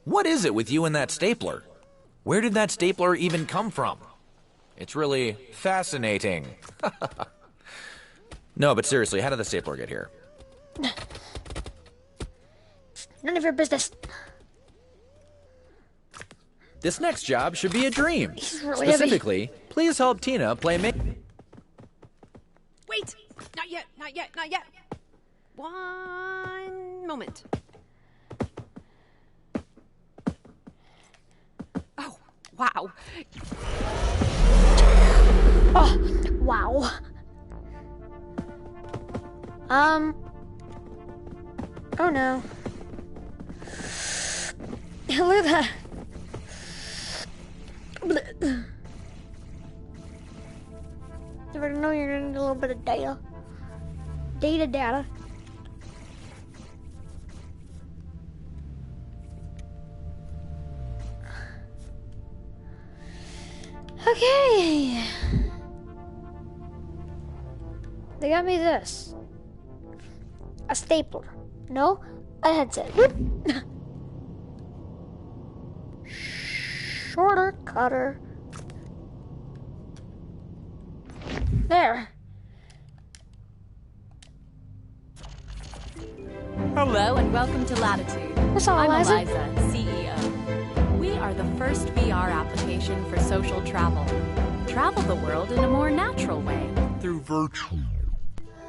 What is it with you and that stapler? Where did that stapler even come from? It's really fascinating. No, but seriously, how did the stapler get here? None of your business. This next job should be a dream. Really Specifically, please help Tina play Wait! Not yet, not yet, not yet. One moment. Wow. Oh, wow. Oh no. Look at that. If I know you're gonna need a little bit of data. Data. Okay. They got me this. A stapler. No, a headset. Shorter cutter. There. Hello and welcome to Latitude. What's up, I'm Eliza? Eliza, CEO. We are the first VR application for social travel. Travel the world in a more natural way. Through virtual.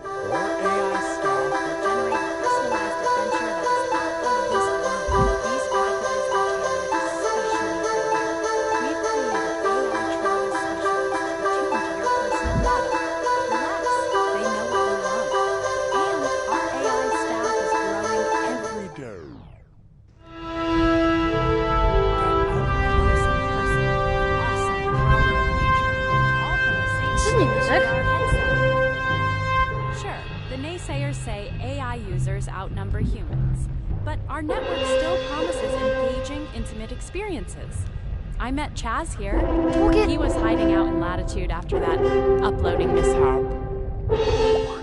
Our AI staff will generate a personalized adventure that is out of this world. These packages are tailored especially for you. We've created AI travel specialists attuned to your personal data. Relax, they know what you want. And our AI staff is growing every day. Sure, the naysayers say AI users outnumber humans, but our network still promises engaging, intimate experiences. I met Chaz here. He was hiding out in Latitude after that uploading mishap.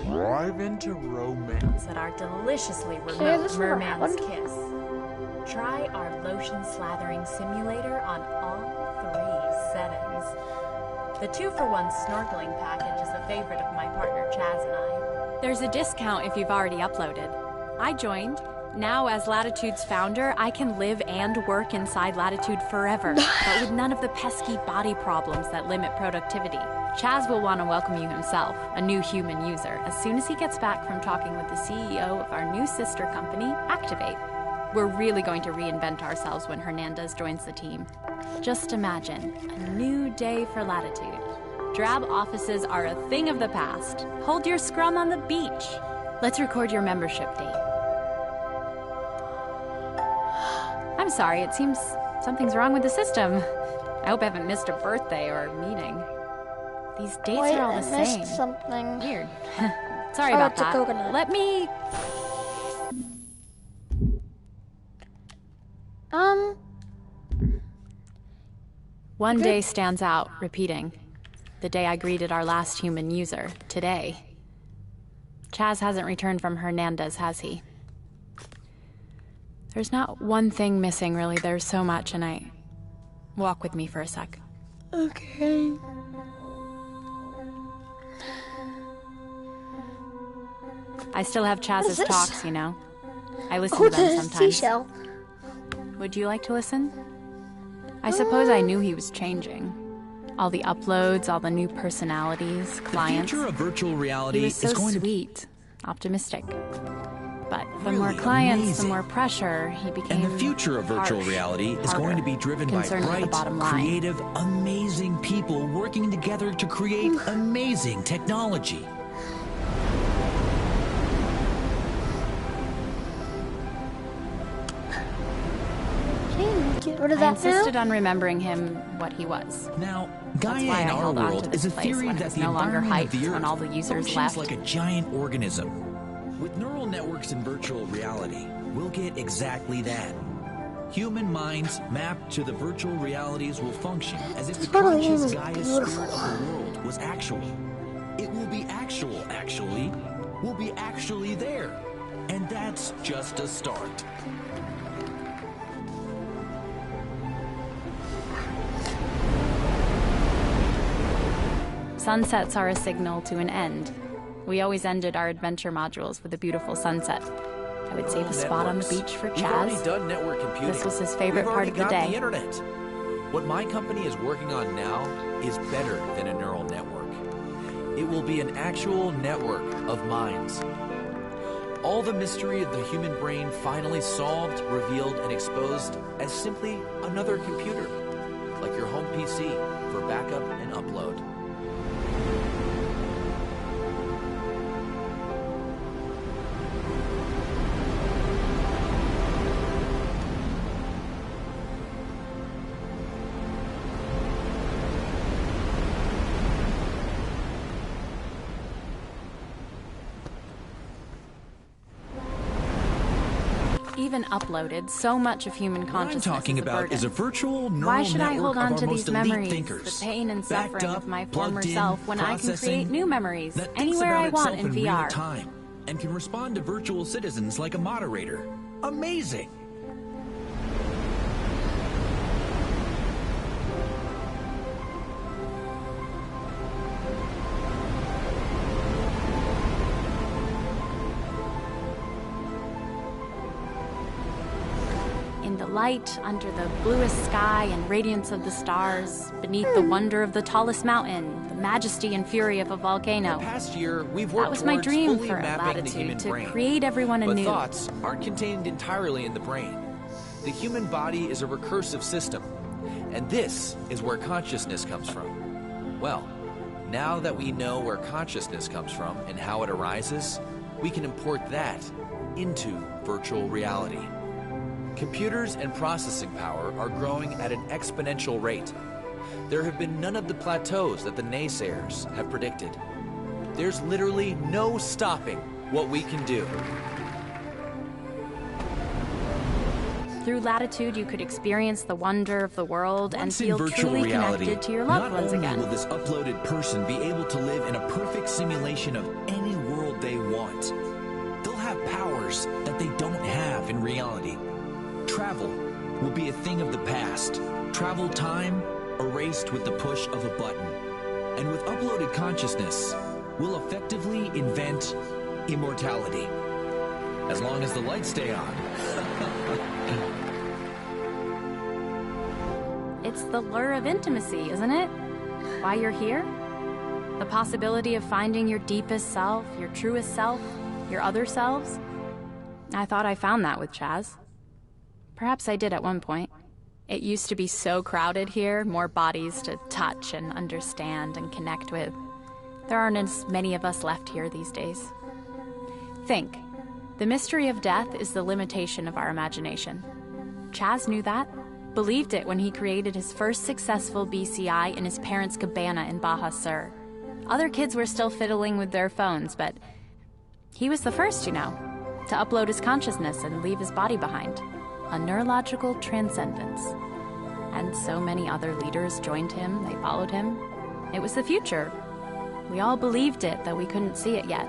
Drive into romance At our deliciously Okay, remote this never merman's happened. kiss. Try our lotion slathering simulator on all 3 settings. The 2-for-1 snorkeling package is a favorite of my partner Chaz and I. There's a discount if you've already uploaded. I joined. Now, as Latitude's founder, I can live and work inside Latitude forever, but with none of the pesky body problems that limit productivity. Chaz will want to welcome you himself, a new human user, as soon as he gets back from talking with the CEO of our new sister company, Activate. We're really going to reinvent ourselves when Hernandez joins the team. Just imagine, a new day for Latitude. Drab offices are a thing of the past. Hold your scrum on the beach. Let's record your membership date. I'm sorry, it seems something's wrong with the system. I hope I haven't missed a birthday or a meeting. These dates Wait, are all I the missed same. something. Weird. Sorry Oh, about it's a that. coconut. Let me... One day stands out, repeating. The day I greeted our last human user, today. Chaz hasn't returned from Hernandez, has he? There's not one thing missing, really. There's so much, and I... Walk with me for a sec. Okay. I still have Chaz's this? talks, you know. I listen Oh, to them the sometimes. seashell. Would you like to listen? I suppose I knew he was changing. All the uploads, all the new personalities, clients. The future of virtual reality He was so is going sweet, optimistic. But the Really more clients, amazing. the more pressure, he became And the future of virtual harsh, reality is harder, going to be driven by concerned with the bright, bottom line. creative, amazing people working together to create amazing technology. Get rid of I that insisted now? on remembering him what he was. Now, That's Gaia why in I our held on to world this is a place theory when it that was the no longer environment of hyped, the Earth when all the users functions left. like a giant organism. With neural networks in virtual reality, we'll get exactly that. Human minds mapped to the virtual realities will function as if the Totally conscious is Gaia beautiful. spirit of the world was actual. It will be actual, actually. We'll be actually there. And that's just a start. Sunsets are a signal to an end. We always ended our adventure modules with a beautiful sunset. I would save a spot on the beach for We've already Chaz. done network computing. This was his favorite We've part already of the got day. the internet. What my company is working on now is better than a neural network. It will be an actual network of minds. All the mystery of the human brain finally solved, revealed, and exposed as simply another computer. Like like your home PC for backup and upload. Even uploaded, so much of human consciousness What I'm talking is a about burden. is a virtual neural Why should I network hold on of to our these most elite memories, thinkers, the pain and backed suffering up, of my plugged former in, self, when I can processing, create new memories that thinks anywhere about I want itself in real VR? time and can respond to virtual citizens like a moderator. Amazing! In the light, under the bluest sky and radiance of the stars, beneath the wonder of the tallest mountain, the majesty and fury of a volcano. Past year, we've That worked was my towards dream fully for a mapping the latitude, human to brain. create everyone But anew. thoughts aren't contained entirely in the brain. The human body is a recursive system, and this is where consciousness comes from. Well, now that we know where consciousness comes from and how it arises, we can import that into virtual reality. Computers and processing power are growing at an exponential rate. There have been none of the plateaus that the naysayers have predicted. There's literally no stopping what we can do. Through Latitude, you could experience the wonder of the world and Once in feel virtual truly reality, connected to your loved not ones only again. will this uploaded person be able to live in a perfect simulation of any world they want, they'll have powers that they don't have in reality. Travel will be a thing of the past. Travel time erased with the push of a button. And with uploaded consciousness, we'll effectively invent immortality. As long as the lights stay on. It's the lure of intimacy, isn't it? Why you're here? The possibility of finding your deepest self, your truest self, your other selves? I thought I found that with Chaz. Perhaps I did at one point. It used to be so crowded here, more bodies to touch and understand and connect with. There aren't as many of us left here these days. Think. The mystery of death is the limitation of our imagination. Chaz knew that, believed it when he created his first successful BCI in his parents' cabana in Baja Sur. Other kids were still fiddling with their phones, but he was the first, to upload his consciousness and leave his body behind. A neurological transcendence. And so many other leaders joined him, they followed him. It was the future. We all believed it, though we couldn't see it yet.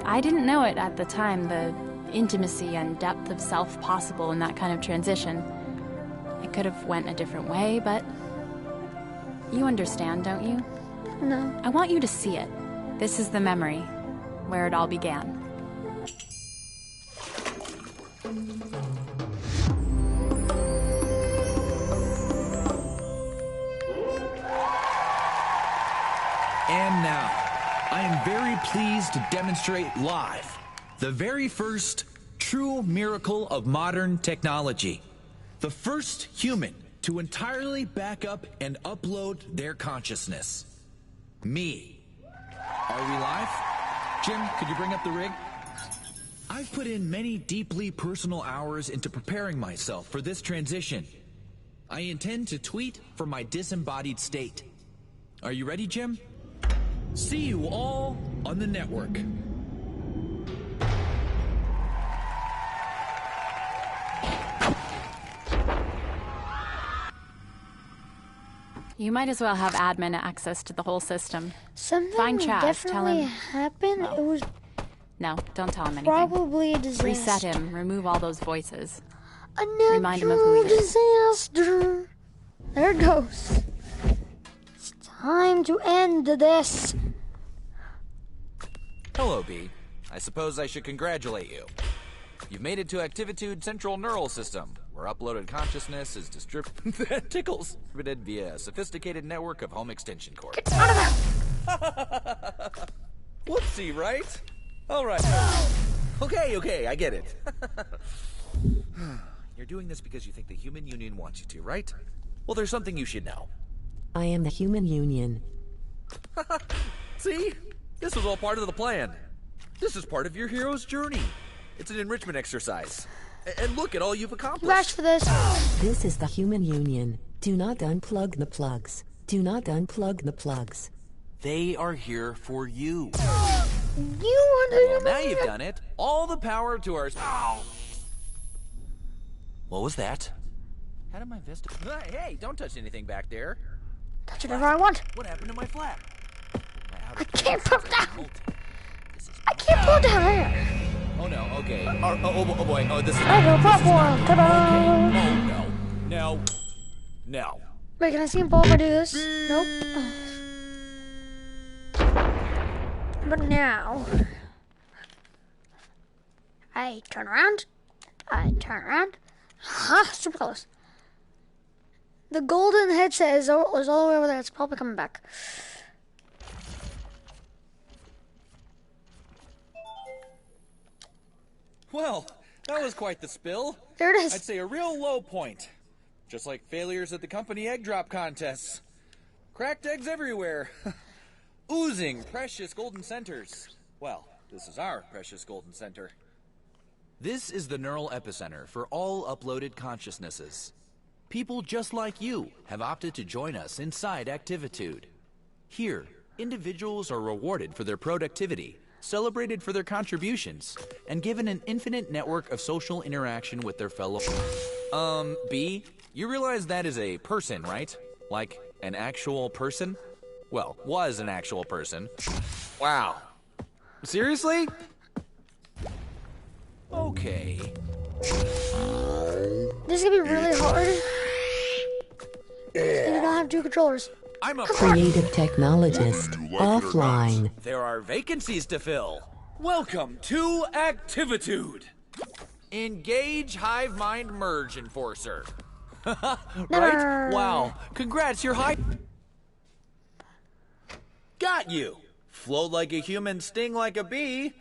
I didn't know it at the time, the intimacy and depth of self possible in that kind of transition. It could have went a different way, but you understand, don't you? No. I want you to see it. This is the memory, where it all began. And now, I am very pleased to demonstrate live the very first true miracle of modern technology. The first human to entirely back up and upload their consciousness. Me. Are we live? Jim, could you bring up the rig? I've put in many deeply personal hours into preparing myself for this transition. I intend to tweet from my disembodied state. Are you ready, Jim? See you all on the network. You might as well have admin access to the whole system. Something Find Chaz, tell definitely him. happened. No. It was No, don't tell him anything. probably a disaster. Reset him, remove all those voices. A Remind him of who natural he is. disaster. There it goes. It's time to end this. Hello, B. I suppose I should congratulate you. You've made it to Activitude Central Neural System, where uploaded consciousness is that tickles. Distributed via a sophisticated network of home extension cords. Get out of there! Whoopsie, right? All right. Okay, I get it. You're doing this because you think the Human Union wants you to, right? Well, there's something you should know. I am the Human Union. See? This was all part of the plan. This is part of your hero's journey. It's an enrichment exercise. And look at all you've accomplished. You asked for this. This is the Human Union. Do not unplug the plugs. Do not unplug the plugs. They are here for you. You wanted Well, now you've done it. All the power to our... What was that? How did my vest... Hey, don't touch anything back there. Touch whatever I want. What happened to my flap? I can't pull down. I can't pull down there. Oh no, okay. Oh boy, oh this is... I go platform. Ta-da! Okay. Oh no. No. Wait, can I see him fall if I do this? Nope. But now... I turn around. Huh, super close. The golden headset is all the way over there. It's probably coming back. Well, that was quite the spill. There it is. I'd say a real low point. Just like failures at the company egg drop contests. Cracked eggs everywhere. Oozing precious golden centers. Well, this is our precious golden center. This is the neural epicenter for all uploaded consciousnesses. People just like you have opted to join us inside Activitude. Here, individuals are rewarded for their productivity, celebrated for their contributions, and given an infinite network of social interaction with their fellow... B, you realize that is a person, right? Like, an actual person? Well, was an actual person. Wow. Seriously? Okay. This is gonna be really hard. And you don't have 2 controllers. I'm a creative technologist offline. There are vacancies to fill. Welcome to Activitude. Engage Hive Mind Merge Enforcer. Right? Wow. Congrats, you're high. Got you. Float like a human, sting like a bee.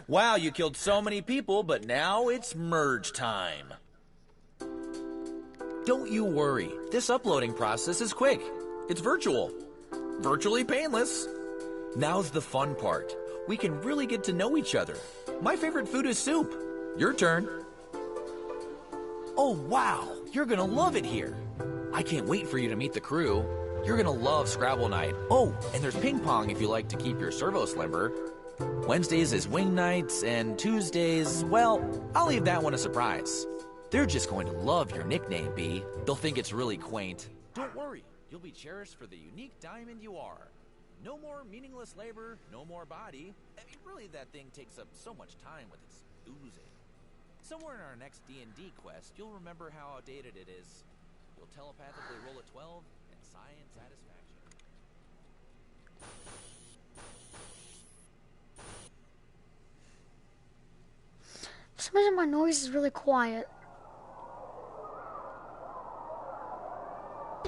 Wow, you killed so many people, but now it's merge time. Don't you worry. This uploading process is quick. It's virtual. Virtually painless. Now's the fun part. We can really get to know each other. My favorite food is soup. Your turn. Oh, wow. You're gonna love it here. I can't wait for you to meet the crew. You're gonna love Scrabble night. Oh, and there's ping pong if you like to keep your servo slimmer. Wednesdays is wing nights, and Tuesdays, well, I'll leave that one a surprise. They're just going to love your nickname, B. They'll think it's really quaint. Don't worry, you'll be cherished for the unique diamond you are. No more meaningless labor, no more body. I mean, really, that thing takes up so much time with its oozing. Somewhere in our next D&D quest, you'll remember how outdated it is. You'll telepathically roll a 12 and sigh in satisfaction. For some reason, my noise is really quiet.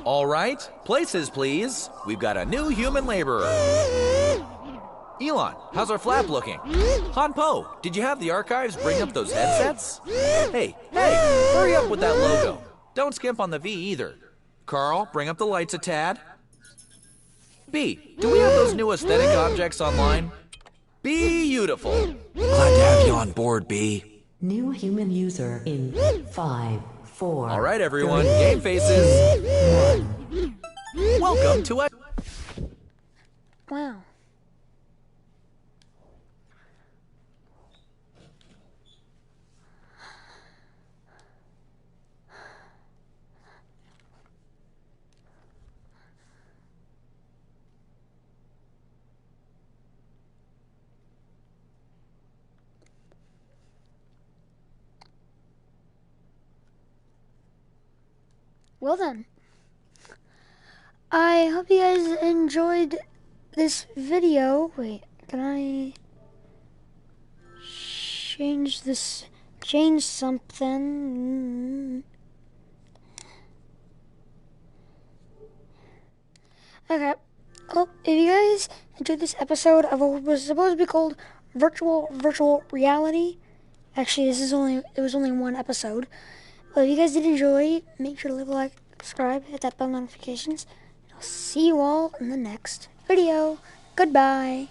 All right, places, please. We've got a new human laborer. Elon, how's our flap looking? Han Po, did you have the archives bring up those headsets? Hey, hurry up with that logo. Don't skimp on the V either. Carl, bring up the lights a tad. B, do we have those new aesthetic objects online? Beautiful. Glad to have you on board, B. New human user in 5, 4. All right, everyone, game faces. 1. Welcome to it. Wow. Well then, I hope you guys enjoyed this video. Wait, can I change something? Okay, well, if you guys enjoyed this episode of what was supposed to be called virtual reality, actually it was only one episode. Well, if you guys did enjoy, make sure to leave a like, subscribe, hit that bell notifications. And I'll see you all in the next video. Goodbye.